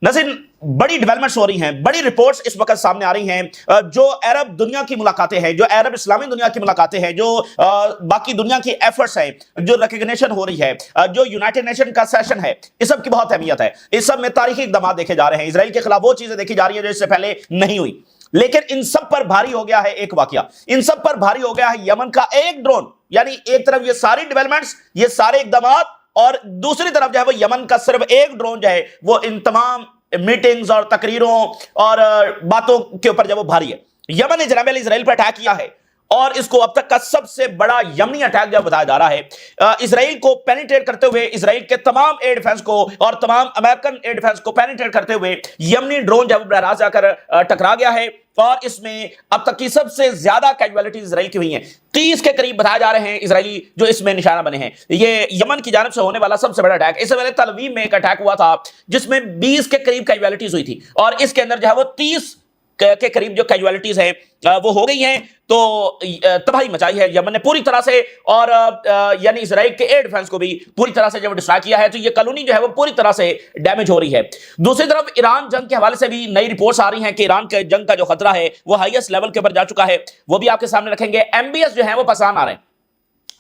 ناظرین بڑی ڈیولپمنٹس ہو رہی ہیں، بڑی رپورٹس اس وقت سامنے آ رہی ہیں، جو عرب دنیا کی ملاقاتیں ہیں، جو عرب اسلامی دنیا کی ملاقاتیں ہیں، جو باقی دنیا کی ایفرٹس ہیں، جو ریکگنیشن ہو رہی ہے، جو یونائٹڈ نیشن کا سیشن ہے، اس سب کی بہت اہمیت ہے۔ اس سب میں تاریخی اقدامات دیکھے جا رہے ہیں، اسرائیل کے خلاف وہ چیزیں دیکھی جا رہی ہیں جو اس سے پہلے نہیں ہوئی، لیکن ان سب پر بھاری ہو گیا ہے ایک واقعہ، ان سب پر بھاری ہو گیا ہے یمن کا ایک ڈرون۔ یعنی ایک طرف یہ ساری ڈیولپمنٹس، یہ سارے اقدامات، اور دوسری طرف جو ہے وہ یمن کا صرف ایک ڈرون جو ہے وہ ان تمام میٹنگز اور تقریروں اور باتوں کے اوپر جو وہ بھاری ہے۔ یمن نے جناب علی اسرائیل پر اٹیک کیا ہے، اور اس کو اب تک کا سب سے بڑا یمنی اٹیک جو بتایا جا رہا ہے۔ اسرائیل کو پینیٹریٹ کرتے ہوئے، اسرائیل کے تمام ایئر ڈیفنس کو اور تمام امریکن ایئر ڈیفنس کو پینیٹریٹ کرتے ہوئے یمنی ڈرون جو براہ راست جا کر ٹکرا گیا ہے، اور اس میں اب تک کی سب سے زیادہ کیجویلٹیز اسرائیل کی ہوئی ہیں۔ 30 کے قریب بتائے جا رہے ہیں اسرائیلی جو اس میں نشانہ بنے ہیں۔ یہ یمن کی جانب سے ہونے والا سب سے بڑا اٹیک۔ اس سے پہلے تل ابیب میں ایک اٹیک ہوا تھا جس میں 20 کے قریب کیجویلٹیز ہوئی تھی، اور اس کے اندر جو ہے وہ 30 کے قریب جو کیجویلٹیز ہیں وہ ہو گئی ہیں۔ تو تباہی مچائی ہے یمن نے پوری طرح سے، اور یعنی اسرائیل کے ایئر ڈیفنس کو بھی پوری طرح سے جب ڈسٹرائے کیا ہے، تو یہ کالونی جو ہے وہ پوری طرح سے ڈیمیج ہو رہی ہے۔ دوسری طرف ایران جنگ کے حوالے سے بھی نئی رپورٹس آ رہی ہیں کہ ایران کے جنگ کا جو خطرہ ہے وہ ہائیسٹ لیول کے اوپر جا چکا ہے، وہ بھی آپ کے سامنے رکھیں گے۔ ایم بی ایس جو ہے وہ پاکستان آ رہے ہیں،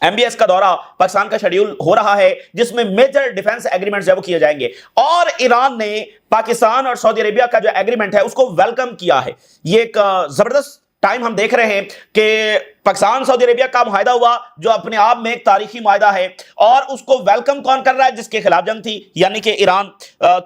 ایم بی ایس کا دورہ پاکستان کا شیڈیول ہو رہا ہے، جس میں میجر ڈیفنس ایگریمنٹس جو وہ کیے جائیں گے، اور ایران نے پاکستان اور سعودی عربیہ کا جو ایگریمنٹ ہے اس کو ویلکم کیا ہے۔ یہ ایک زبردست ٹائم ہم دیکھ رہے ہیں کہ پاکستان سعودی عربیہ کا معاہدہ ہوا جو اپنے آپ میں ایک تاریخی معاہدہ ہے، اور اس کو ویلکم کون کر رہا ہے؟ جس کے خلاف جنگ تھی، یعنی کہ ایران۔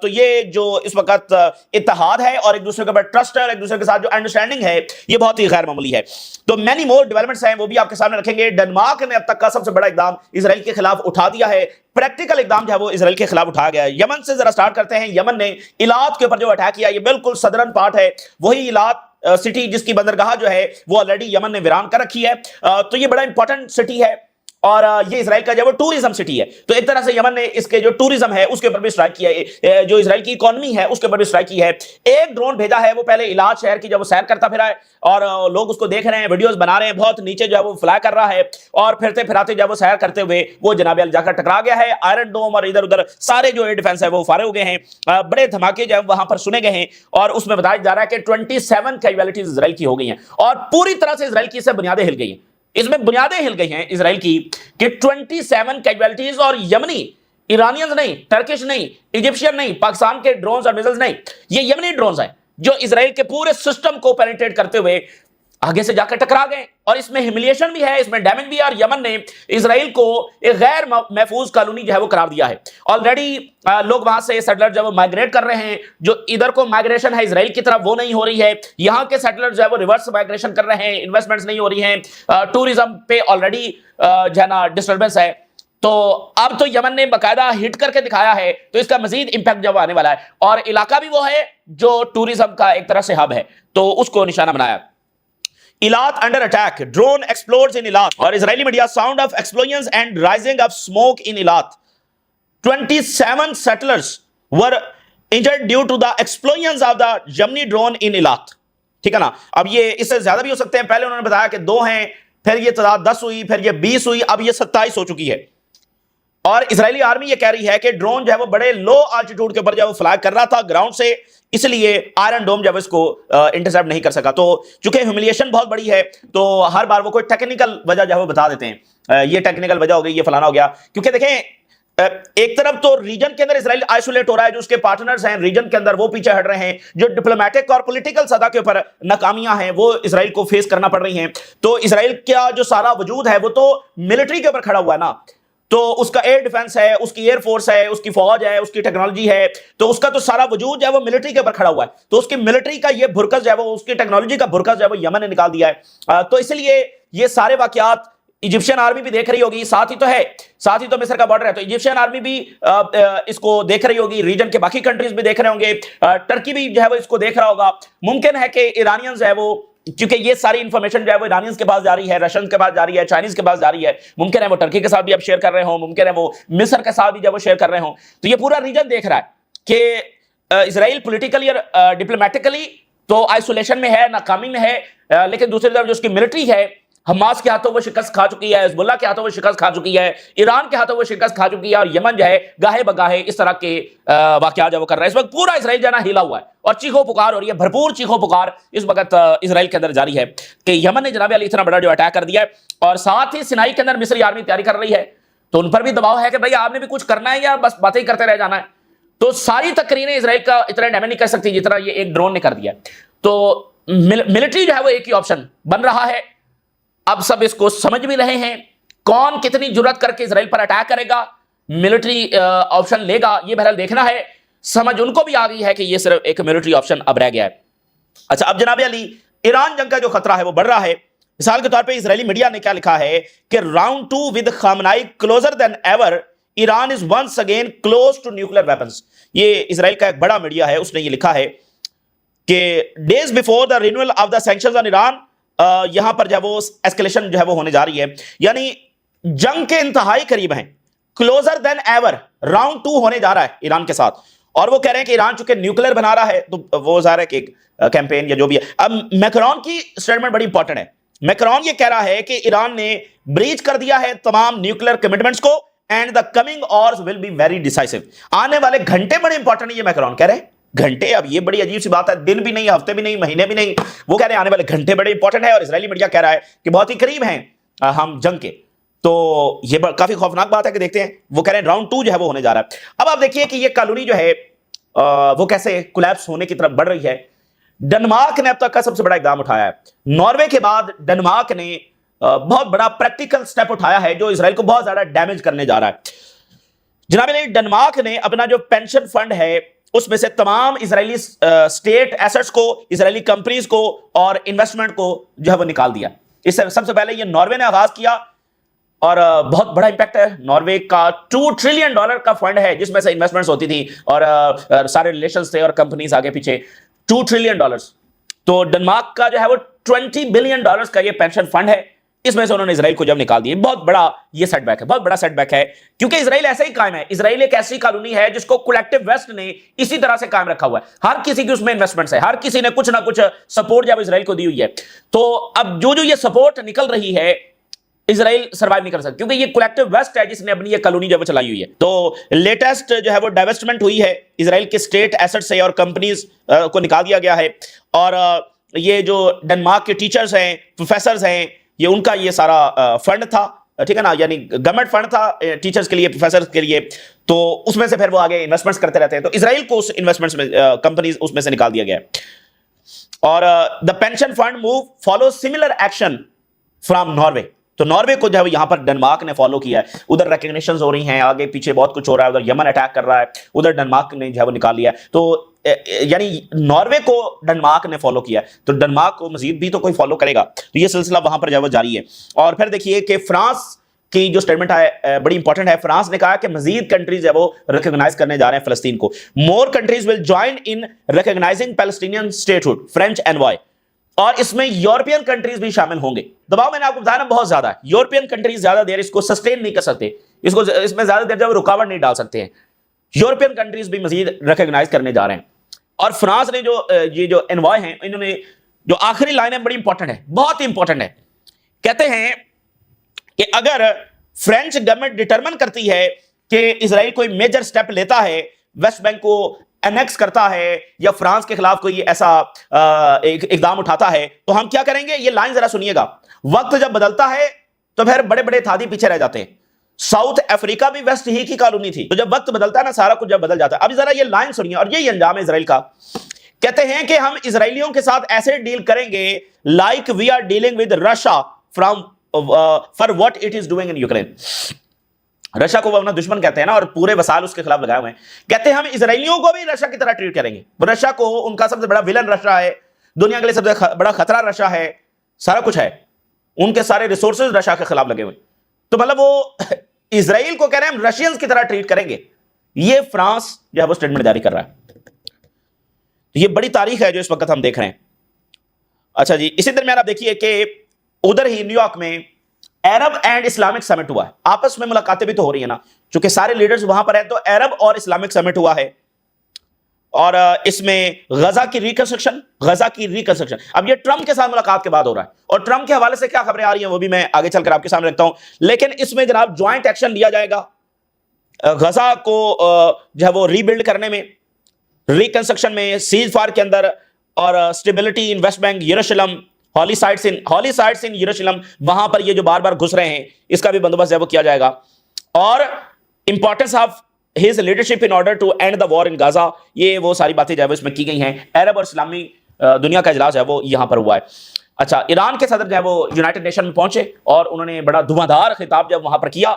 تو یہ جو اس وقت اتحاد ہے اور ایک دوسرے کے اوپر ٹرسٹ ہے اور ایک دوسرے کے ساتھ جو انڈرسٹینڈنگ ہے، یہ بہت ہی غیر معمولی ہے۔ تو مینی مور ڈیولپمنٹس ہیں، وہ بھی آپ کے سامنے رکھیں گے۔ ڈنمارک نے اب تک کا سب سے بڑا اقدام اسرائیل کے خلاف اٹھا دیا ہے، پریکٹیکل اقدام جو ہے وہ اسرائیل کے خلاف اٹھایا گیا ہے۔ یمن سے ذرا سٹارٹ کرتے ہیں۔ یمن نے ایلات کے اوپر جو اٹیک کیا، یہ بالکل صدرن پارٹ ہے، وہی ایلات سٹی جس کی بندرگاہ جو ہے وہ آلریڈی یمن نے ویران کر رکھی ہے۔ تو یہ بڑا امپورٹنٹ سٹی ہے، اور یہ اسرائیل کا جو وہ ٹورزم سٹی ہے۔ تو ایک طرح سے یمن نے اس کے جو ٹورزم ہے اس کے اوپر بھی اسٹرائک کیا ہے، جو اسرائیل کی اکانومی ہے اس کے اوپر بھی اسٹرائک کی ہے۔ ایک ڈرون بھیجا ہے، وہ پہلے ایلات شہر کی جب وہ سیر کرتا پھرا ہے، اور لوگ اس کو دیکھ رہے ہیں، ویڈیوز بنا رہے ہیں، بہت نیچے جو ہے وہ فلائی کر رہا ہے، اور پھرتے پھراتے جب وہ سیر کرتے ہوئے وہ جناب علی جا کر ٹکرا گیا ہے۔ آئرن ڈوم اور ادھر ادھر سارے جو ایئر ڈیفنس ہے وہ فارغ ہو گئے ہیں۔ بڑے دھماکے جو ہے وہاں پر سنے گئے ہیں، اور اس میں بتایا جا رہا ہے کہ 27 کیجویلٹیز اسرائیل کی ہو گئی ہیں، اور پوری طرح سے اسرائیل کی سے بنیادیں ہل گئی ہیں۔ اس میں بنیادیں ہل گئی ہیں اسرائیل کی کہ 27 کیجویلٹیز، اور یمنی، ایرانینز نہیں، ٹرکش نہیں، ایجپشین نہیں، پاکستان کے ڈرونز اور میزلز نہیں، یہ یمنی ڈرونز ہیں جو اسرائیل کے پورے سسٹم کو پینیٹریٹ کرتے ہوئے آگے سے جا کر ٹکرا گئے، اور اس میں ہیملیشن بھی ہے، اس میں ڈیمیج بھی ہے، اور یمن نے اسرائیل کو ایک غیر محفوظ کالونی جو ہے وہ قرار دیا ہے۔ آلریڈی لوگ وہاں سے سیٹلر جو ہے وہ مائگریٹ کر رہے ہیں، جو ادھر کو مائگریشن ہے اسرائیل کی طرف وہ نہیں ہو رہی ہے، یہاں کے سیٹلر جو ہے وہ ریورس مائگریشن کر رہے ہیں، انویسٹمنٹس نہیں ہو رہی ہیں، ٹورزم پہ آلریڈی جو ہے نا ڈسٹربنس ہے۔ تو اب تو یمن نے باقاعدہ ہٹ کر کے دکھایا ہے، تو اس کا مزید امپیکٹ جب آنے والا ہے، اور علاقہ بھی وہ ہے جو ٹورزم کا ایک طرح سے ہب ہے، تو اس کو نشانہ بنایا۔ Eilat under attack, drone explodes in Eilat, اور اسرائیلی media sound of explosions and rising of smoke in Eilat. 27 settlers were injured due to the explosions of the Yemeni drone in Eilat. ٹھیک ہے نا؟ اب یہ اس سے زیادہ بھی ہو سکتے ہیں، پہلے انہوں نے بتایا کہ 2 ہیں، پھر یہ تعداد 10 ہوئی، پھر یہ 20 ہوئی، اب یہ 27 ہو چکی ہے۔ اور اسرائیلی آرمی یہ کہہ رہی ہے کہ ڈرون جو ہے وہ بڑے لو آلٹیٹیوڈ کے اوپر جو ہے وہ فلائی کر رہا تھا گراؤنڈ سے، اس لیے آئرن ڈوم جب اس کو انٹرسیپٹ نہیں کر سکا۔ تو چونکہ ہیوملیشن بہت بڑی ہے، تو ہر بار وہ کوئی ٹیکنیکل وجہ جو ہے وہ بتا دیتے ہیں، یہ ٹیکنیکل وجہ ہو گئی، یہ فلانا ہو گیا۔ کیونکہ دیکھیں ایک طرف تو ریجن کے اندر اسرائیل آئسولیٹ ہو رہا ہے، جو اس کے پارٹنرز ہیں ریجن کے اندر وہ پیچھے ہٹ رہے ہیں، جو ڈپلومیٹک اور پولیٹیکل سطح کے اوپر ناکامیاں ہیں وہ اسرائیل کو فیس کرنا پڑ رہی ہیں۔ تو اسرائیل کا جو سارا وجود ہے وہ تو ملٹری کے اوپر کھڑا ہوا ہے نا، تو اس کا ایئر ڈیفنس ہے، اس کی ایئر فورس ہے، اس کی فوج ہے، اس کی ٹیکنالوجی ہے، تو اس کا تو سارا وجود جو ہے وہ ملٹری کے اوپر کھڑا ہوا ہے۔ تو اس کی ملٹری کا یہ بھرکس جو ہے وہ، اس کی ٹیکنالوجی کا بھرکس جو ہے وہ یمن نے نکال دیا ہے۔ تو اس لیے یہ سارے واقعات ایجپشین آرمی بھی دیکھ رہی ہوگی، ساتھ ہی تو مصر کا بارڈر ہے، تو ایجپشین آرمی بھی اس کو دیکھ رہی ہوگی، ریجن کے باقی کنٹریز بھی دیکھ رہے ہوں گے، ٹرکی بھی جو ہے وہ اس کو دیکھ رہا ہوگا۔ ممکن ہے کہ ایرانینز ہے وہ، کیونکہ یہ ساری انفارمیشن جو ہے وہ ایرانینز کے پاس جاری ہے، رشین کے پاس جاری ہے، چائنیز کے پاس جاری ہے، ممکن ہے وہ ٹرکی کے ساتھ بھی اب شیئر کر رہے ہوں، ممکن ہے وہ مصر کے ساتھ بھی جب وہ شیئر کر رہے ہوں۔ تو یہ پورا ریجن دیکھ رہا ہے کہ اسرائیل پولیٹیکلی اور ڈپلومیٹکلی تو آئسولیشن میں ہے، ناکامی میں ہے، لیکن دوسری طرف جو اس کی ملٹری ہے حماس کے ہاتھوں وہ شکست کھا چکی ہے, حزب اللہ کے ہاتھوں وہ شکست کھا چکی ہے, ایران کے ہاتھوں وہ شکست کھا چکی ہے, اور یمن جو ہے گاہے بگاہے اس طرح کے واقعات جو وہ کر رہا ہے. اس وقت پورا اسرائیل جو ہے نا ہلا ہوا ہے اور چیخو پکار ہو رہی ہے, بھرپور چیخو پکار اس وقت اسرائیل کے اندر جاری ہے کہ یمن نے جناب علی اتنا بڑا جو اٹیک کر دیا ہے, اور ساتھ ہی سینائی کے اندر مصری آرمی تیاری کر رہی ہے, تو ان پر بھی دباؤ ہے کہ بھائی آپ نے بھی کچھ کرنا ہے یا بس باتیں ہی کرتے رہ جانا ہے. تو ساری تقریریں اسرائیل کا اتنا ڈیمیج نہیں کر سکتی جتنا یہ ایک ڈرون نے کر دیا. تو ملٹری جو ہے وہ ایک ہی آپشن بن رہا ہے. اب سب اس کو سمجھ بھی رہے ہیں کون کتنی جرات کر کے اسرائیل پر اٹیک کرے گا, ملٹری آپشن لے گا, یہ بہرحال دیکھنا ہے. سمجھ ان کو بھی آ گئی ہے کہ یہ صرف ایک ملٹری آپشن اب رہ گیا ہے. اچھا, اب جناب علی ایران جنگ کا جو خطرہ ہے وہ بڑھ رہا ہے. مثال کے طور پہ اسرائیلی میڈیا نے کیا لکھا ہے کہ round 2 with Khamenei closer than ever, Iran is once again close to nuclear weapons. یہ اسرائیل کا ایک بڑا میڈیا ہے, اس نے یہ لکھا ہے کہ days before the renewal of the sanctions on Iran, یہاں پر جو ہے وہ ایسکیلیشن جو ہے وہ ہونے جا رہی ہے, یعنی جنگ کے انتہائی قریب ہیں. کلوزر دین ایور, راؤنڈ 2 ہونے جا رہا ہے ایران کے ساتھ, اور وہ کہہ رہے ہیں کہ ایران چونکہ نیوکلیر بنا رہا ہے تو وہ ظاہر ہے کہ کیمپین یا جو بھی ہے. اب میکرون کی سٹیٹمنٹ بڑی امپورٹنٹ ہے. میکرون یہ کہہ رہا ہے کہ ایران نے بریچ کر دیا ہے تمام نیوکلیر کمٹمنٹس کو, and the coming hours will be very decisive. آنے والے گھنٹے بڑے امپورٹنٹ ہیں, یہ میکرون کہہ رہے ہیں. گھنٹے, اب یہ بڑی عجیب سی بات ہے, دن بھی نہیں, ہفتے بھی نہیں, مہینے بھی نہیں, وہ کہہ رہے ہیں آنے والے گھنٹے بڑے امپورٹنٹ ہیں, اور اسرائیلی میڈیا کہہ رہا ہے کہ بہت ہی قریب ہیں ہم جنگ کے. تو یہ کافی خوفناک بات ہے کہ دیکھتے ہیں, وہ کہہ رہے ہیں راؤنڈ 2 جو ہے وہ ہونے جا رہا ہے. اب آپ دیکھیے کہ یہ کالونی جو ہے وہ کیسے کولیپس ہونے کی طرف بڑھ رہی ہے. ڈنمارک نے اب تک کا سب سے بڑا اقدام اٹھایا ہے. ناروے کے بعد ڈنمارک نے بہت بڑا پریکٹیکل سٹیپ اٹھایا ہے جو اسرائیل کو بہت زیادہ ڈیمیج کرنے جا رہا ہے. جناب علی, ڈنمارک نے اپنا جو پینشن فنڈ ہے اس میں سے تمام اسرائیلی اسٹیٹ ایسٹس کو, اسرائیلی کمپنیز کو اور انویسٹمنٹ کو جو ہے وہ نکال دیا. اس سے سب سے پہلے یہ ناروے نے آغاز کیا, اور بہت بڑا امپیکٹ ہے. ناروے کا $2 ٹریلین کا فنڈ ہے جس میں سے انویسٹمنٹس ہوتی تھی اور سارے ریلیشنز تھے اور کمپنیز آگے پیچھے. $2 ٹریلین. تو ڈنمارک کا جو ہے وہ $20 بلین کا یہ پینشن فنڈ ہے, اس میں سے انہوں نے اسرائیل کو جب نکال دیا. بہت بڑا یہ سیٹ بیک ہے, بہت بڑا سیٹ بیک ہے, کیونکہ اسرائیل ایسے ہی قائم ہے. اسرائیل ایک ایسی کالونی ہے جس کو کولیکٹیو ویسٹ نے اسی طرح سے قائم رکھا ہوا ہے. ہر کسی کی اس میں انویسٹمنٹس ہے, ہر کسی نے کچھ نہ کچھ سپورٹ جب اسرائیل کو دی ہوئی ہے. تو اب جو یہ سپورٹ نکل رہی ہے اسرائیل سروائیو نہیں کر سکتا, کیونکہ یہ کولیکٹیو ویسٹ ہے جس نے اپنی یہ کالونی جو ہے چلائی ہوئی ہے. تو لیٹسٹ جو ہے وہ ڈائیوسٹمنٹ ہوئی ہے اسرائیل کے اسٹیٹ ایسٹ سے, اور کمپنیز کو نکال دیا گیا ہے. اور یہ جو ڈنمارک کے ٹیچرز ہیں, پروفیسرز ہیں, یہ ان کا یہ سارا فنڈ تھا, ٹھیک ہے نا, یعنی گورنمنٹ فنڈ تھا ٹیچرز کے لیے, پروفیسرز کے لیے. تو اس میں سے پھر وہ آگے انویسٹمنٹس کرتے رہتے ہیں. تو اسرائیل کو اس انویسٹمنٹس میں کمپنیز اس میں سے نکال دیا گیا ہے. اور the pension fund move follow similar action from Norway. تو ناروے کو جو ہے یہاں پر ڈنمارک نے فالو کیا ہے. ادھر ریکگنیشنز ہو رہی ہیں, آگے پیچھے بہت کچھ ہو رہا ہے, ادھر یمن اٹیک کر رہا ہے, ادھر ڈنمارک نے جو ہے وہ نکال لیا ہے. تو یعنی ناروے کو ڈنمارک نے فالو کیا ہے, تو ڈنمارک کو مزید بھی تو کوئی فالو کرے گا. تو یہ سلسلہ وہاں پر جو ہے وہ جاری ہے. اور پھر دیکھیے کہ فرانس کی جو سٹیٹمنٹ ہے بڑی امپورٹنٹ ہے. فرانس نے کہا کہ مزید کنٹریز ہے وہ ریکگنائز کرنے جا رہے ہیں فلسطین کو. More countries will join in recognizing Palestinian statehood, French envoy. اور اس میں یورپین کنٹریز بھی شامل ہوں گے. دباؤ میں نے آپ کو بتایا نا بہت زیادہ ہے. یورپین کنٹریز زیادہ دیر اس کو سسٹین نہیں کر سکتے, اس میں زیادہ دیر جب رکاوٹ نہیں ڈال سکتے ہیں. یورپین کنٹریز بھی مزید ریکگنائز کرنے جا رہے ہیں. اور فرانس نے یہ جو انوائے ہیں, انہوں نے جو آخری لائن ہے بڑی امپورٹنٹ ہے, بہت ہی امپورٹنٹ ہے. کہتے ہیں کہ اگر فرینچ گورنمنٹ ڈٹرمن کرتی ہے کہ اسرائیل کوئی میجر سٹیپ لیتا ہے, ویسٹ بینک کو انیکس کرتا ہے, یا فرانس کے خلاف کوئی ایسا اقدام اٹھاتا ہے, تو ہم کیا کریں گے. یہ لائن ذرا سنیے گا. وقت جب بدلتا ہے تو پھر بڑے بڑے تھادی پیچھے رہ جاتے ہیں. ساؤتھ افریقہ بھی ویسٹ ہی کی کالونی تھی, تو جب وقت بدلتا ہے نا سارا کچھ جب بدل جاتا ہے. اب ذرا یہ لائن سنیے, اور یہی انجام ہے اسرائیل کا. کہتے ہیں کہ ہم اسرائیلیوں کے ساتھ ایسے ڈیل کریں گے like we are dealing with Russia from far what it is doing in Ukraine. Russia کو وہ اپنا دشمن کہتے ہیں نا, اور پورے وسائل اس کے خلاف لگائے ہوئے ہیں. کہتے ہیں ہم اسرائیلیوں کو بھی رشیا کی طرح ٹریٹ کریں گے. رشیا کو, ان کا سب سے بڑا ولن رشیا ہے, دنیا کے لیے سب سے بڑا خطرہ رشیا ہے, سارا کچھ ہے, ان کے سارے ریسورسز رشیا کے خلاف لگے ہوئے. تو مطلب وہ اسرائیل کو کہہ رہے ہیں ہم رشینز کی طرح ٹریٹ کریں گے. یہ فرانس جو ہے وہ سٹیٹمنٹ جاری کر رہا ہے. یہ بڑی تاریخ ہے جو اس وقت ہم دیکھ رہے ہیں. اچھا جی, اسی درمیان آپ دیکھیے کہ ادھر ہی نیو یارک میں عرب اینڈ اسلامک سمٹ ہوا ہے. آپس میں ملاقاتیں بھی تو ہو رہی ہیں نا, چونکہ سارے لیڈرز وہاں پر ہیں, تو عرب اور اسلامک سمٹ ہوا ہے. اور اس میں غزہ کی ریکنسٹرکشن اب یہ ٹرمپ کے ساتھ ملاقات کے بعد ہو رہا ہے، اور ٹرمپ کے حوالے سے کیا خبریں آ رہی ہیں وہ بھی میں آگے چل کر آپ کے سامنے رکھتا ہوں. لیکن اس میں جناب جوائنٹ ایکشن لیا جائے گا غزہ کو جو ہے وہ ری بلڈ کرنے میں، ریکنسٹرکشن میں، سیز فائر کے اندر، اور stability in West Bank, Jerusalem, holy sites in Jerusalem, وہاں پر یہ جو بار بار گھس رہے ہیں اس کا بھی بندوبست ہے وہ کیا جائے گا. اور importance of his leadership in order to end the war in Gaza، یہ وہ ساری باتیں جو ہے اس میں کی گئی ہیں. عرب اور اسلامی دنیا کا اجلاس ہے وہ یہاں پر ہوا ہے. اچھا، ایران کے صدر جو ہے وہ یونائٹڈ نیشن میں پہنچے اور انہوں نے بڑا دھواں دھار خطاب جب وہاں پر کیا،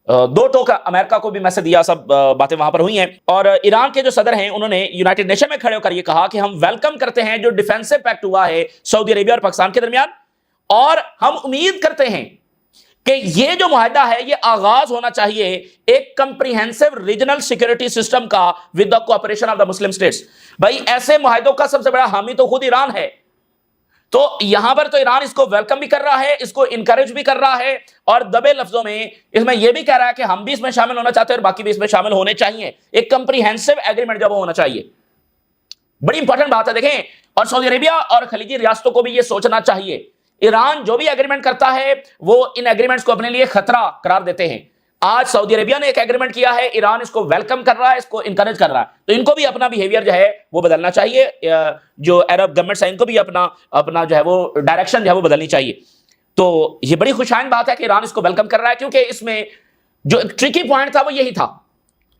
دو ٹوک امریکہ کو بھی میسج دیا، سب باتیں وہاں پر ہوئی ہیں. اور ایران کے جو صدر ہیں انہوں نے یونائٹڈ نیشن میں کھڑے ہو کر یہ کہا کہ ہم ویلکم کرتے ہیں جو ڈیفینسو پیکٹ ہوا ہے سعودی عربیہ اور پاکستان کے درمیان، اور ہم امید کرتے ہیں کہ یہ جو معاہدہ ہے یہ آغاز ہونا چاہیے ایک کمپریہنسو ریجنل سیکورٹی سسٹم کا with the cooperation of the Muslim states. بھائی ایسے معاہدوں کا سب سے بڑا حامی تو خود ایران ہے، تو یہاں پر تو ایران اس کو ویلکم بھی کر رہا ہے، اس کو انکریج بھی کر رہا ہے، اور دبے لفظوں میں اس میں یہ بھی کہہ رہا ہے کہ ہم بھی اس میں شامل ہونا چاہتے ہیں اور باقی بھی اس میں شامل ہونے چاہیے. ایک کمپریہنسو ایگریمنٹ جب ہونا چاہیے، بڑی امپورٹنٹ بات ہے. دیکھیں، اور سعودی عربیہ اور خلیجی ریاستوں کو بھی یہ سوچنا چاہیے، ایران جو بھی ایگریمنٹ کرتا ہے وہ ان ایگریمنٹس کو اپنے لیے خطرہ قرار دیتے ہیں. آج سعودی عربیہ نے ایک ایگریمنٹ کیا ہے، ایران اس کو ویلکم کر رہا ہے، اس کو انکریج کر رہا ہے، تو ان کو بھی اپنا بیہیویئر جو ہے وہ بدلنا چاہیے. جو عرب گورنمنٹس ہیں ان کو بھی اپنا جو ہے وہ ڈائریکشن جو ہے وہ بدلنی چاہیے. تو یہ بڑی خوشائن بات ہے کہ ایران اس کو ویلکم کر رہا ہے، کیونکہ اس میں جو ٹرکی پوائنٹ تھا وہ یہی تھا.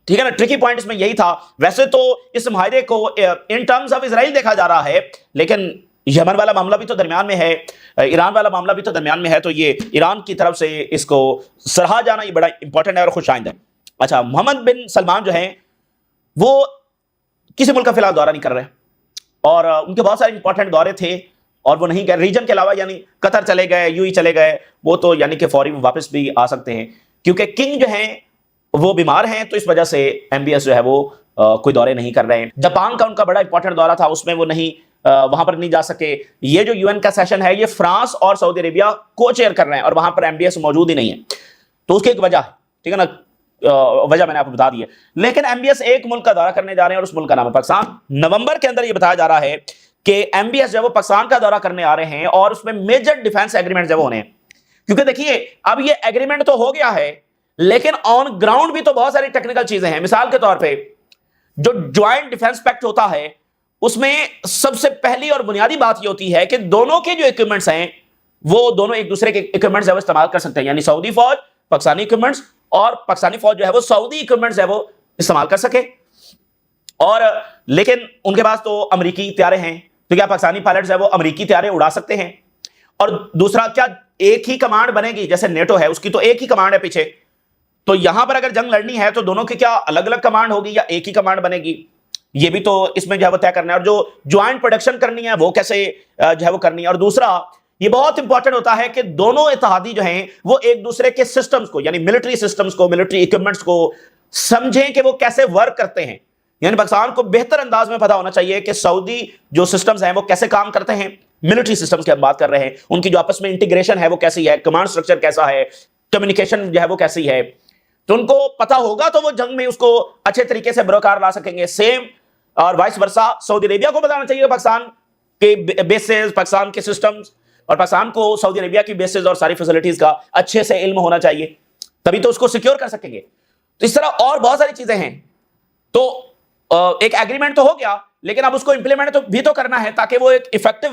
ٹھیک ہے نا، ٹرکی پوائنٹ اس میں یہی تھا. ویسے تو اس معاہدے کو ان ٹرمز آف اسرائیل دیکھا جا رہا ہے، لیکن یمن والا معاملہ بھی تو درمیان میں ہے، ایران والا معاملہ بھی تو درمیان میں ہے، تو یہ ایران کی طرف سے اس کو سراہا جانا یہ بڑا امپورٹنٹ ہے اور خوش آئند ہے. اچھا، محمد بن سلمان جو ہیں وہ کسی ملک کا فی الحال دورہ نہیں کر رہے، اور ان کے بہت سارے امپورٹنٹ دورے تھے اور وہ نہیں گئے ریجن کے علاوہ، یعنی قطر چلے گئے، یو ای چلے گئے، وہ تو یعنی کہ فوری واپس بھی آ سکتے ہیں، کیونکہ کنگ جو ہیں وہ بیمار ہیں، تو اس وجہ سے ایم بی ایس جو ہے وہ کوئی دورے نہیں کر رہے ہیں. جاپان کا ان کا بڑا امپورٹنٹ دورہ تھا، اس میں وہ نہیں وہاں پر نہیں جا سکے. یہ جو یو این کا سیشن ہے یہ فرانس اور سعودی عربیہ کو چیئر کر رہے ہیں، اور وہاں پر ایم بی ایس موجود ہی نہیں ہے، تو اس کی ایک وجہ ہے. ٹھیک ہے نا، وجہ میں نے آپ کو بتا دی ہے. لیکن ایم بی ایس ایک ملک کا دورہ کرنے جا رہے ہیں اور اس ملک کا نام ہے پاکستان. نومبر کے اندر یہ بتایا جا رہا ہے کہ ایم بی ایس جو ہے وہ پاکستان کا دورہ کرنے آ رہے ہیں، اور اس میں میجر ڈیفینس ایگریمنٹ جو ہونے ہیں. کیونکہ دیکھیے اب یہ ایگریمنٹ تو ہو گیا ہے، لیکن آن گراؤنڈ بھی تو بہت ساری ٹیکنیکل چیزیں ہیں. مثال کے طور پہ جو جوائنٹ ڈیفینس پیکٹ ہوتا ہے اس میں سب سے پہلی اور بنیادی بات یہ ہوتی ہے کہ دونوں کے جو اکوپمنٹس ہیں وہ دونوں ایک دوسرے کے اکوپمنٹس ہے وہ استعمال کر سکتے ہیں، یعنی سعودی فوج پاکستانی اکوپمنٹس اور پاکستانی فوج جو ہے وہ سعودی اکوپمنٹس ہے وہ استعمال کر سکے. اور لیکن ان کے پاس تو امریکی طیارے ہیں، تو کیا پاکستانی پائلٹس ہے وہ امریکی طیارے اڑا سکتے ہیں؟ اور دوسرا، کیا ایک ہی کمانڈ بنے گی؟ جیسے نیٹو ہے اس کی تو ایک ہی کمانڈ ہے پیچھے، تو یہاں پر اگر جنگ لڑنی ہے تو دونوں کی کیا الگ الگ کمانڈ ہوگی یا ایک ہی کمانڈ بنے گی؟ یہ بھی تو اس میں جو ہے وہ طے کرنا ہے. اور جو جوائنٹ پروڈکشن کرنی ہے وہ کیسے جو ہے وہ کرنی ہے. اور دوسرا یہ بہت امپورٹنٹ ہوتا ہے کہ دونوں اتحادی جو ہیں وہ ایک دوسرے کے سسٹمز کو، یعنی ملٹری سسٹمز کو، ملٹری اکوپمنٹس کو سمجھیں کہ وہ کیسے ورک کرتے ہیں. یعنی پاکستان کو بہتر انداز میں پتا ہونا چاہیے کہ سعودی جو سسٹمز ہیں وہ کیسے کام کرتے ہیں. ملٹری سسٹمز کی ہم بات کر رہے ہیں، ان کی جو آپس میں انٹیگریشن ہے وہ کیسی ہے، کمانڈ سٹرکچر کیسا ہے، کمیونیکیشن جو ہے وہ کیسی ہے. تو ان کو پتا ہوگا تو وہ جنگ میں اس کو اچھے طریقے سے بروکار لا سکیں گے. سیم اور وائس ورسا سعودی عربیہ کو بتانا چاہیے پاکستان کے بیسز، پاکستان کے سسٹمز، اور پاکستان کو سعودی عربیہ کی بیسز اور ساری فیسلٹیز کا اچھے سے علم ہونا چاہیے، تبھی تو اس کو سیکیور کر سکیں گے. تو اس طرح اور بہت ساری چیزیں ہیں. تو ایک ایگریمنٹ تو ہو گیا، لیکن اب اس کو امپلیمنٹ بھی تو کرنا ہے تاکہ وہ ایک افیکٹو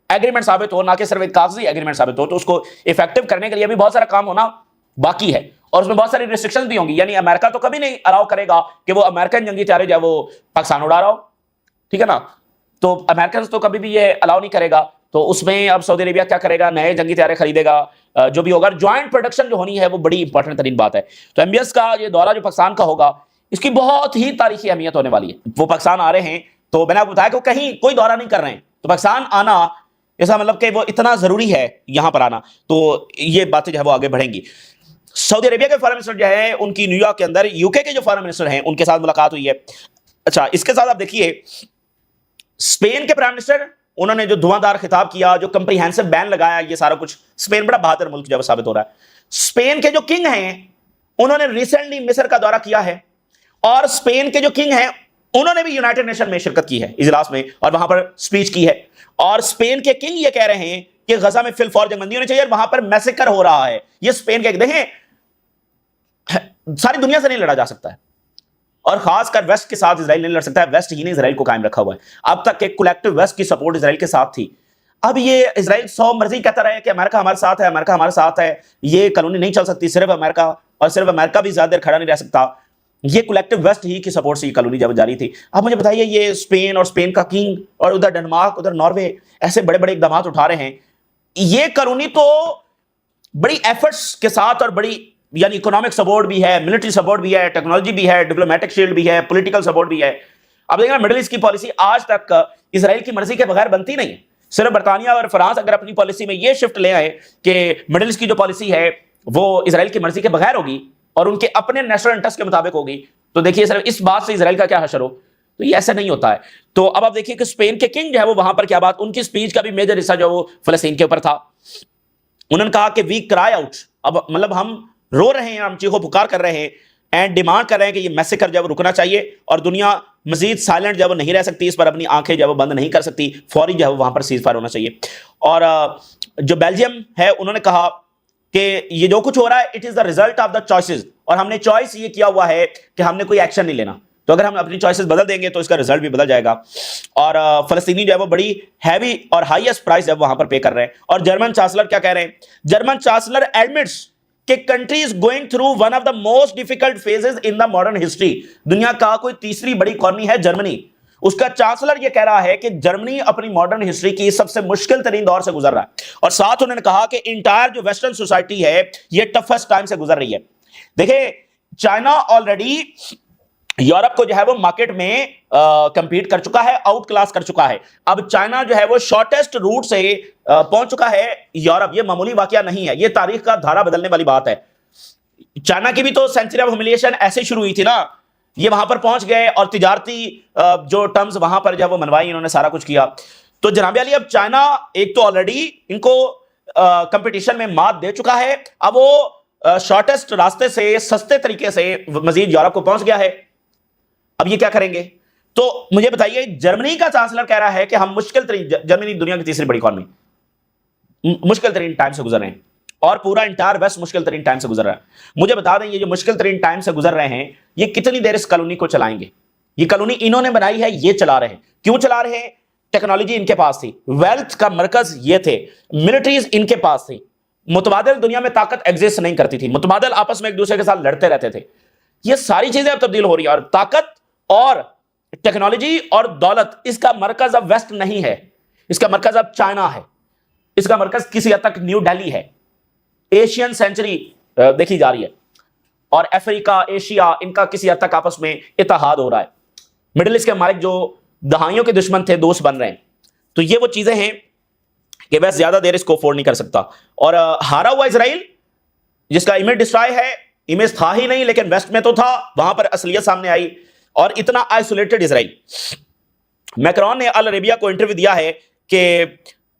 ایگریمنٹ ثابت ہو، نہ کہ صرف ایک کاغذی ایگریمنٹ ثابت ہو. تو اس کو افیکٹو کرنے کے لیے بھی بہت سارا کام ہونا باقی ہے، اور اس میں بہت ساری ریسٹرکشنز بھی ہوں گی. یعنی امریکہ تو کبھی نہیں الاؤ کرے گا کہ وہ امریکن جنگی طیارے جو ہے وہ پاکستان اڑا رہا ہو. ٹھیک ہے نا، تو امریکنز تو کبھی بھی یہ الاؤ نہیں کرے گا. تو اس میں اب سعودی عربیہ کیا کرے گا؟ نئے جنگی طیارے خریدے گا، جو بھی ہوگا. جوائنٹ پروڈکشن جو ہونی ہے وہ بڑی امپورٹنٹ ترین بات ہے. تو ایم بی ایس کا یہ دورہ جو پاکستان کا ہوگا اس کی بہت ہی تاریخی اہمیت ہونے والی ہے. وہ پاکستان آ رہے ہیں، تو میں نے آپ کو بتایا کہ وہ کہیں کوئی دورہ نہیں کر رہے ہیں، تو پاکستان آنا ایسا مطلب کہ وہ اتنا ضروری ہے یہاں پر آنا. تو یہ باتیں جو ہے وہ آگے بڑھیں گی. سعودی عربیہ کے فارن منسٹر جو ہے ان کی نیو یارک کے اندر یو کے جو فارن منسٹر ہیں ان کے ساتھ ملاقات ہوئی ہے. اچھا، اس کے ساتھ آپ دیکھیے اسپین کے پرائم منسٹر انہوں نے جو دھواں دھار خطاب کیا، جو کمپریہنسو بین لگایا، یہ سارا کچھ. اسپین بڑا بہادر ملک جو ہے ثابت ہو رہا ہے. اسپین کے جو کنگ ہیں انہوں نے ریسنٹلی مصر کا دورہ کیا ہے، اور اسپین کے جو کنگ ہیں انہوں نے بھی یونائٹڈ نیشن میں شرکت کی ہے اجلاس میں اور وہاں پر سپیچ کی ہے. اور اسپین کے کنگ یہ کہہ رہے ہیں کہ غزہ میں فی الفور جنگ بندی ہونی چاہیے اور وہاں پر میسیکر ہو رہا ہے. یہ اسپین کے دیکھیں ساری دنیا سے نہیں لڑا جا سکتا ہے اور خاص کر ویسٹ کے ساتھ اسرائیل نہیں لڑ سکتا ہے. ویسٹ ہی نے اسرائیل کو قائم رکھا ہوا ہے. اب تک ایک کولیکٹیو ویسٹ کی سپورٹ اسرائیل کے ساتھ تھی. اب یہ اسرائیل سو مرضی کہتا رہے کہ امریکہ ہمارے ساتھ ہے, امریکہ ہمارے ساتھ ہے, یہ کالونی نہیں چل سکتی, صرف امریکہ, اور صرف امریکہ بھی زیادہ دیر کھڑا نہیں رہ سکتا. یہ کولیکٹیو ویسٹ ہی کی سپورٹ سے یہ کالونی جب جاری تھی. اب مجھے بتائیے یہ اسپین اور اسپین کا کنگ اور ادھر ڈنمارک, ادھر ناروے, ایسے بڑے بڑے اقدامات اٹھا رہے ہیں. یہ کالونی تو بڑی ایفرٹس کے ساتھ اور بڑی یعنی اکنامک سپورٹ بھی ہے, ملٹری سپورٹ بھی ہے, ٹیکنالوجی بھی ہے, ڈپلومیٹک شیلڈ بھی ہے, پولیٹیکل سپورٹ بھی ہے. اب دیکھیں مڈل ایسٹ کی پالیسی آج تک اسرائیل کی مرضی کے بغیر بنتی نہیں ہے. صرف برطانیہ اور فرانس اگر اپنی پالیسی میں یہ شفٹ لے آئے کہ مڈل ایسٹ کی جو پالیسی ہے وہ اسرائیل کی مرضی کے بغیر ہوگی اور ان کے اپنے نیشنل انٹرسٹ کے مطابق ہوگی, تو دیکھیے صرف اس بات سے اسرائیل کا کیا حشر ہو. تو یہ ایسا نہیں ہوتا ہے. تو اب آپ دیکھیے کہ اسپین کے کنگ جو ہے وہ وہاں پر کیا بات, ان کی سپیچ کا بھی میجر حصہ جو وہ فلسطین کے اوپر تھا. انہوں نے کہا کہ وی کرائی آؤٹ, اب مطلب ہم رو رہے ہیں, ہم چیخو پکار کر رہے ہیں اینڈ ڈیمانڈ کر رہے ہیں کہ یہ میسیکر جو ہے وہ رکنا چاہیے اور دنیا مزید سائلنٹ جو ہے وہ نہیں رہ سکتی, اس پر اپنی آنکھیں جو ہے وہ بند نہیں کر سکتی, فوری جو ہے وہاں پر سیز فائر ہونا چاہیے. اور جو بیلجیم ہے انہوں نے کہا کہ یہ جو کچھ ہو رہا ہے it is the result of the choices, اور ہم نے چوائس یہ کیا ہوا ہے کہ ہم نے کوئی ایکشن نہیں لینا, تو اگر ہم اپنی چوائسز بدل دیں گے تو اس کا رزلٹ بھی بدل جائے گا. اور فلسطینی جو ہے وہ بڑی ہیوی اور ہائیسٹ پرائز جو ہے وہاں پر پے کر رہے ہیں. اور جرمن چانسلر کیا کہہ رہے ہیں, جرمن چانسلر ایڈمٹس کہ country is going through one of the most difficult phases in the modern history. دنیا کا کوئی تیسری بڑی اکانومی ہے جرمنی, اس کا چانسلر یہ کہہ رہا ہے کہ جرمنی اپنی ماڈرن ہسٹری کی سب سے مشکل ترین دور سے گزر رہا ہے. اور ساتھ انہوں نے کہا کہ انٹائر جو ویسٹرن سوسائٹی ہے یہ ٹفسٹ ٹائم سے گزر رہی ہے. دیکھیں چائنا آلریڈی یورپ کو جو ہے وہ مارکیٹ میں کمپیٹ کر چکا ہے, آؤٹ کلاس کر چکا ہے. اب چائنا جو ہے وہ شارٹیسٹ روٹ سے پہنچ چکا ہے یورپ. یہ معمولی واقعہ نہیں ہے, یہ تاریخ کا دھارا بدلنے والی بات ہے. چائنا کی بھی تو سینچری آف ہیوملیشن ایسے شروع ہوئی تھی نا, یہ وہاں پر پہنچ گئے اور تجارتی جو ٹرمز وہاں پر جب وہ منوائی انہوں نے سارا کچھ کیا. تو جناب علی اب چائنا ایک تو آلریڈی ان کو کمپٹیشن میں مات دے چکا ہے, اب وہ شارٹیسٹ راستے سے سستے طریقے سے مزید یورپ کو پہنچ گیا ہے. اب یہ کیا کریں گے؟ تو مجھے بتائیے جرمنی کا چانسلر کہہ رہا ہے کہ ہم مشکل ترین, جرمنی دنیا کی تیسری بڑی اکانومی, مشکل ترین ٹائم سے گزر رہے ہیں اور پورا انٹائر ویسٹ مشکل ترین ٹائم سے گزر رہا ہے. مجھے بتا دیں یہ جو مشکل ترین ٹائم سے گزر رہے ہیں یہ کتنی دیر اس کالونی کو چلائیں گے؟ یہ کالونی انہوں نے بنائی ہے, یہ چلا رہے ہیں. کیوں چلا رہے ہیں؟ ٹیکنالوجی ان کے پاس تھی, ویلتھ کا مرکز یہ تھے, ملٹریز ان کے پاس تھی, متبادل دنیا میں طاقت ایگزسٹ نہیں کرتی تھی, متبادل آپس میں ایک دوسرے کے ساتھ لڑتے رہتے تھے. یہ ساری چیزیں اب تبدیل ہو رہی ہیں اور طاقت اور ٹیکنالوجی اور دولت اس کا مرکز اب ویسٹ نہیں ہے, اس کا مرکز اب چائنا ہے, اس کا مرکز کسی حد تک نیو دہلی ہے. ایشین سینچری دیکھی جا رہی ہے اور افریقہ, ایشیا, ان کا کسی حد تک آپس میں اتحاد ہو رہا ہے. مڈل ایسٹ کے مالک جو دہائیوں کے دشمن تھے دوست بن رہے ہیں. تو یہ وہ چیزیں ہیں کہ ویسٹ زیادہ دیر اس کو افورڈ نہیں کر سکتا. اور ہارا ہوا اسرائیل جس کا امیج ڈسٹرائے ہے, امیج تھا ہی نہیں لیکن ویسٹ میں تو تھا, وہاں پر اصلیت سامنے آئی. اور اتنا آئسولیٹڈ اسرائیل, میکرون نے ال عربیہ کو انٹرویو دیا ہے کہ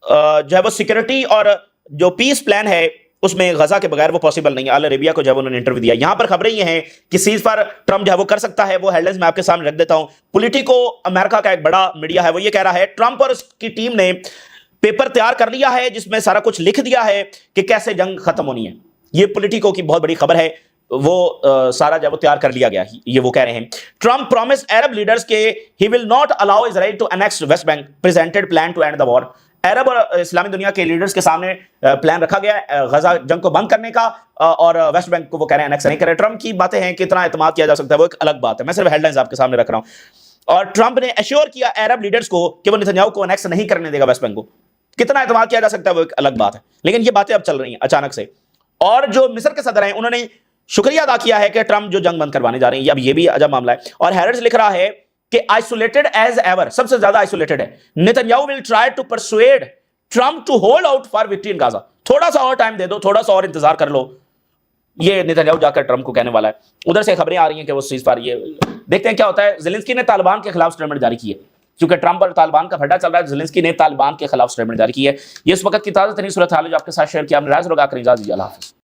جو ہے وہ سیکورٹی اور جو پیس پلان ہے اس میں غزہ کے بغیر وہ پاسبل نہیں ہے. ال عربیہ کو جب انہوں نے انٹرویو دیا, یہاں پر خبریں یہ ہیں کہ سیز فائر ٹرمپ جو ہے وہ کر سکتا ہے. وہ ہیڈلائنز میں آپ کے سامنے رکھ دیتا ہوں. پولیٹیکو امریکہ کا ایک بڑا میڈیا ہے, وہ یہ کہہ رہا ہے ٹرمپ اور اس کی ٹیم نے پیپر تیار کر لیا ہے جس میں سارا کچھ لکھ دیا ہے کہ کیسے جنگ ختم ہونی ہے. یہ پولیٹیکو کی بہت بڑی خبر ہے, وہ سارا جب وہ تیار کر لیا گیا. یہ وہ کہہ رہے ہیں ٹرمپ پرومس عرب لیڈرز کہ he will not allow Israel to annex West Bank, presented plan to end the war. عرب اور اسلامی دنیا کے لیڈرز کے سامنے پلان رکھا گیا ہے غزہ جنگ کو بند کرنے کا, اور ویسٹ بینک کو وہ کہہ رہے ہیں انیکس نہیں کرے. ٹرمپ کی باتیں ہیں کہ اتنا اعتماد کیا جا سکتا ہے وہ ایک الگ بات ہے, میں صرف ہیڈ لائنز آپ کے سامنے رکھ رہا ہوں. اور ٹرمپ نے ایشور کیا عرب لیڈرز کو کہ وہ نتنیاہو کو انیکس نہیں کرنے دے گا ویسٹ بینک کو. کتنا اعتماد کیا جا سکتا ہے وہ ایک الگ بات ہے, لیکن یہ باتیں اب چل رہی ہیں اچانک سے. اور جو مصر کے صدر ہیں انہوں نے شکریہ ادا کیا ہے کہ ٹرمپ جو جنگ بند کروانے جا رہے ہیں, اب یہ بھی عجب معاملہ ہے. اور ہیرڈز لکھ رہا ہے کہ آئسولیٹڈ ایز ایور, سب سے زیادہ آئسولیٹڈ ہے. Netanyahu will try to persuade Trump to hold out for victory in Gaza. تھوڑا سا اور ٹائم دے دو, تھوڑا سا اور انتظار کر لو, یہ نتنیاہو جا کر ٹرمپ کو کہنے والا ہے. ادھر سے خبریں آ رہی ہیں کہ وہ سیز فائر, یہ دیکھتے ہیں کیا ہوتا ہے. زیلنسکی نے طالبان کے خلاف اسٹیٹمنٹ جاری کی ہے, کیونکہ ٹرمپ اور طالبان کا پھڈا چل رہا ہے. زیلنسکی نے طالبان کے خلاف اسٹیٹمنٹ جاری کی ہے. یہ اس وقت کی تازہ ترین صورتحال ہے جو آپ کے ساتھ شیئر کیا ہم نے. رائز لگا کر اجازت دیجیے. اللہ حافظ.